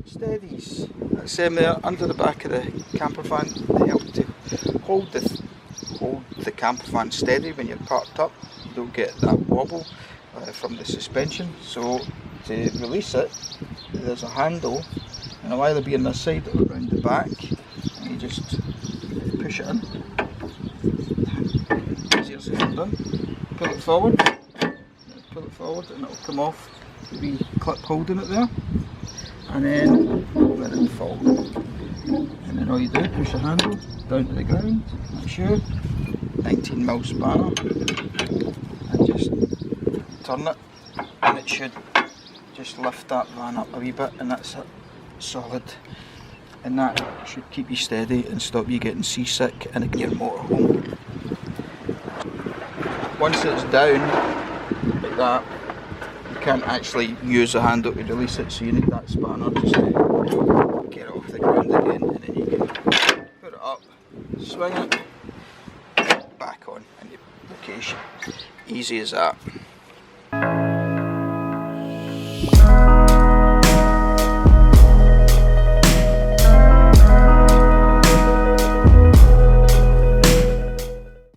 Steadies. That's them there under the back of the camper van. They help to hold the camper van steady when you're parked up. You don't get that wobble from the suspension. So to release it, there's a handle, and it'll either be on this side or around the back, and you just push it in. Easier said than done. Pull it forward, and it'll come off the wee clip holding it there. And then let it fall. And then all you do, push the handle down to the ground, that's your 19mm spanner, and just turn it, and it should just lift that van up a wee bit, and that's it, solid. And that should keep you steady and stop you getting seasick in your motorhome. Once it's down, like that, you can't actually use the handle to release it, so you need that spanner just to get it off the ground again, and then you can put it up, swing it, back on in your location. Easy as that.